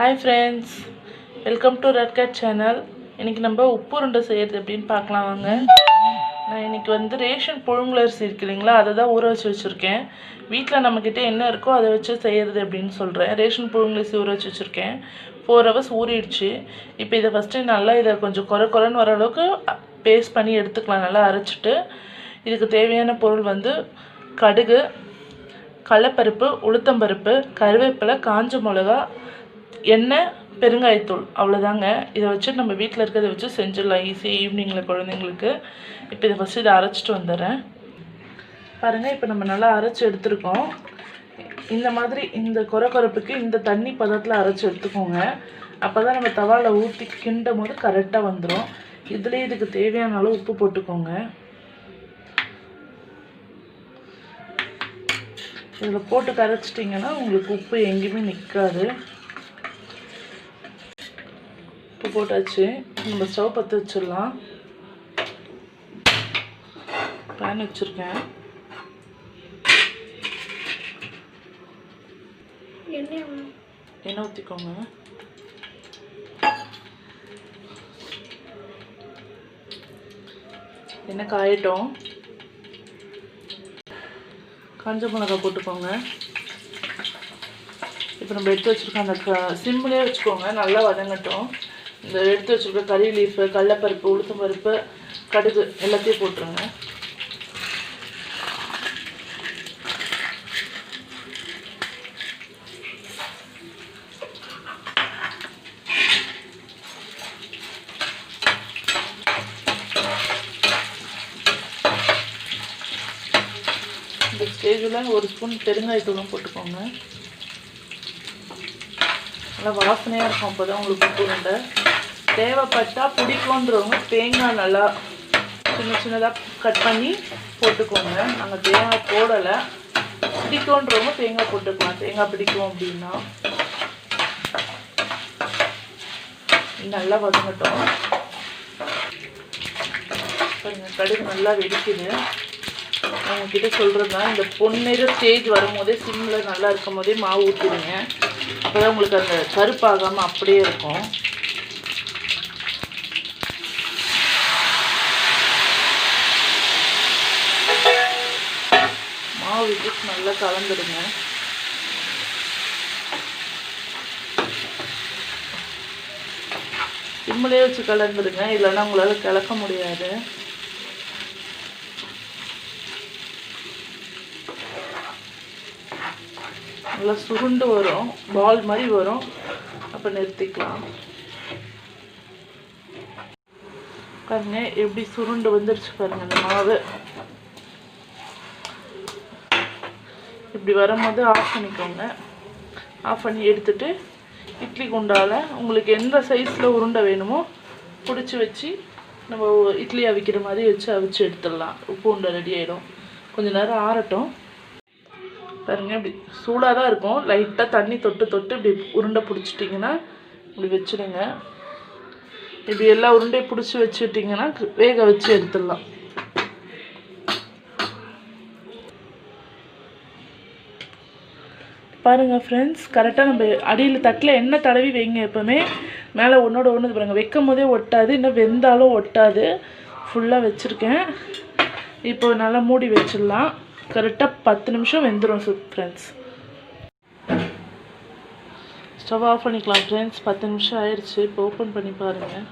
Hi friends, welcome to Red Cat channel. இன்னைக்கு நம்ம உப்பு உருண்டை செய்யறது எப்படின்னு பார்க்கலாம் வாங்க. நான் இன்னைக்கு வந்து ரேஷன் புழுங்கல் அரிசி இருக்கு இல்லைங்களா, அதை தான் ஊற வச்சு வச்சுருக்கேன். வீட்டில் நம்மக்கிட்ட என்ன இருக்கோ அதை வச்சு செய்கிறது அப்படின்னு சொல்கிறேன். ரேஷன் புழுங்கல் அரிசி ஊற வச்சு வச்சுருக்கேன். 4 hours ஊறிடுச்சு. இப்போ இதை ஃபஸ்ட்டு நல்லா இதை கொஞ்சம் குறைன்னு வர அளவுக்கு பேஸ்ட் பண்ணி எடுத்துக்கலாம். நல்லா அரைச்சிட்டு இதுக்கு தேவையான பொருள் வந்து கடுகு, கடலைப்பருப்பு, உளுத்தம்பருப்பு, கருவேப்பிலை, காஞ்ச மிளகா, எண்ணெய், பெருங்காயத்தூள், அவ்வளோதாங்க. இதை வச்சு நம்ம வீட்டில் இருக்கிறத வச்சு செஞ்சிடலாம் ஈஸியாக ஈவினிங்கில் குழந்தைங்களுக்கு. இப்போ இதை ஃபஸ்ட்டு இதை அரைச்சிட்டு வந்துடுறேன். பாருங்கள், இப்போ நம்ம நல்லா அரைச்சி எடுத்துருக்கோம். இந்த மாதிரி இந்த குறைப்புக்கு இந்த தண்ணி பதத்தில் அரைச்சி எடுத்துக்கோங்க. அப்போ தான் நம்ம தவாவில் ஊற்றி கிண்டும் போது கரெக்டாக வந்துடும். இதுலேயே இதுக்கு தேவையான அளவு உப்பு போட்டுக்கோங்க. இதில் போட்டு கரைச்சிட்டிங்கன்னா உங்களுக்கு உப்பு எங்கேயுமே நிற்காது. உப்பு போட்டாச்சு. நம்ம ஸ்டவ் பற்ற வச்சிடலாம். பேன் வச்சுருக்கேன். எண்ணெய் ஊற்றிக்கோங்க. எண்ணெய் காயட்டும். காஞ்ச மிளகா போட்டுக்கோங்க. இப்போ நம்ம எடுத்து வச்சுருக்க அந்த சிம்மிலே வச்சுக்கோங்க, நல்லா வதங்கட்டும். இந்த எடுத்து வச்சுருக்க கறி லீஃபு, கடலைப்பருப்பு, உளுத்தம் பருப்பு, கடுகு எல்லாத்தையும் போட்டுருங்க. இந்த ஸ்டேஜில் 1 ஸ்பூன் பெருங்காயத்தூளும் போட்டுக்கோங்க. நல்லா வாசனையாக இருக்கும். அப்போ தான் உங்களுக்கு உப்பு உருண்டை. தேவைப்பட்டால் பிடிக்குன்றவங்க தேங்காய் நல்லா சின்னதாக கட் பண்ணி போட்டுக்கோங்க. நாங்கள் தேங்காய் போடலை. பிடிக்குன்றவங்க தேங்காய் போட்டுக்கலாம், தேங்காய் பிடிக்கும் அப்படின்னா. நல்லா வதங்கட்டும். பாருங்கள், கடுகு நல்லா வெடிக்குது. உங்ககிட்ட சொல்கிறது தான், இந்த பொன்னிற ஸ்டேஜ் வரும்போதே சிம்மில் நல்லா இருக்கும் போதே மாவு ஊற்றிடுங்க. அப்போ தான் உங்களுக்கு அந்த கருப்பாகாமல் அப்படியே இருக்கும். மாவு விட்டு நல்லா கலந்துடுங்க. சிம்மிலே வச்சு கலந்துடுங்க, இல்லைன்னா உங்களால் கிளக்க முடியாது. நல்லா சுருண்டு வரும், பால் மாதிரி வரும். அப்போ நிறுத்திக்கலாம். பாருங்க எப்படி சுருண்டு வந்துருச்சு பாருங்க. அந்த மாவு இப்படி வரும்போது ஆஃப் பண்ணிக்கோங்க. ஆஃப் பண்ணி எடுத்துட்டு இட்லி குண்டால் உங்களுக்கு எந்த சைஸில் உருண்டை வேணுமோ பிடிச்சி வச்சு நம்ம இட்லி அவிக்கிற மாதிரி வச்சு அவிச்சு எடுத்துடலாம். உப்பு உருண்டை ரெடி ஆகிடும். கொஞ்சம் நேரம் ஆறட்டும். பாருங்க, இப்படி சூடாக தான் இருக்கும். லைட்டாக தண்ணி தொட்டு இப்படி உருண்டை பிடிச்சிட்டிங்கன்னா இப்படி வச்சுடுங்க. இப்படி எல்லா உருண்டையும் பிடிச்சி வச்சுட்டிங்கன்னா வேக வச்சு எடுத்துடலாம். பாருங்கள் ஃப்ரெண்ட்ஸ், கரெக்டாக நம்ம அடியில் தட்டில் எண்ணெய் தடவி வைங்க. எப்போவுமே மேலே ஒன்றோட ஒன்று பாருங்கள், வைக்கும் போதே ஒட்டாது, இன்னும் வெந்தாலும் ஒட்டாது. ஃபுல்லாக வச்சுருக்கேன். இப்போ நல்லா மூடி வச்சிடலாம். கரெக்டாக 10 நிமிஷம் வெந்துடும் ஃப்ரெண்ட்ஸ். ஸ்டவ் ஆஃப் பண்ணிக்கலாம் ஃப்ரெண்ட்ஸ். 10 நிமிஷம் ஆயிடுச்சு. இப்போ ஓப்பன் பண்ணி பாருங்கள்.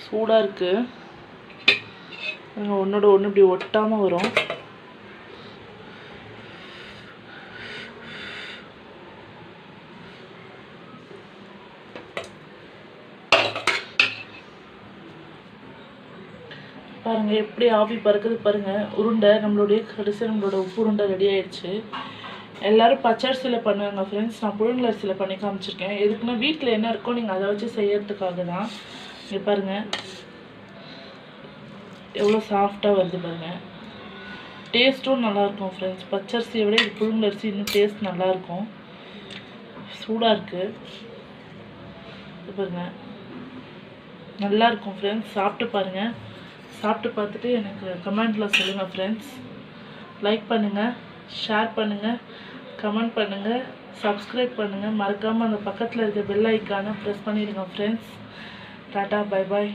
சூடாக இருக்குது. ஒன்றோட ஒன்று இப்படி ஒட்டாமல் வரும். பாருங்கள் எப்படி ஆவி பறக்குது பாருங்கள். உருண்டை நம்மளுடைய நம்மளோட உப்பு உருண்டை ரெடி ஆயிடுச்சு. எல்லோரும் பச்சரிசியில் பண்ணுவாங்க ஃப்ரெண்ட்ஸ். நான் புழுங்கல் அரிசியில் பண்ணி காமிச்சிருக்கேன். எதுக்குன்னா வீட்டில் என்ன இருக்கோ நீங்கள் அதை வச்சு செய்யறதுக்காக தான். இங்கே பாருங்கள் எவ்வளோ சாஃப்டாக வருது பாருங்கள். டேஸ்ட்டும் நல்லாயிருக்கும் ஃப்ரெண்ட்ஸ். பச்சரிசியை விட இது புழுங்கல் அரிசி இன்னும் டேஸ்ட் நல்லாயிருக்கும். சூடாக இருக்குது பாருங்கள், நல்லாயிருக்கும் ஃப்ரெண்ட்ஸ். சாப்பிட்டு பாருங்கள். சாப்பிட்டு பார்த்துட்டு எனக்கு கமெண்ட்டில் சொல்லுங்கள் ஃப்ரெண்ட்ஸ். லைக் பண்ணுங்கள், ஷேர் பண்ணுங்கள், கமெண்ட் பண்ணுங்கள், சப்ஸ்கிரைப் பண்ணுங்கள். மறக்காமல் அந்த பக்கத்தில் இருக்க பெல் ஐக்கானை ப்ரெஸ் பண்ணிடுங்க ஃப்ரெண்ட்ஸ். Tata bye bye.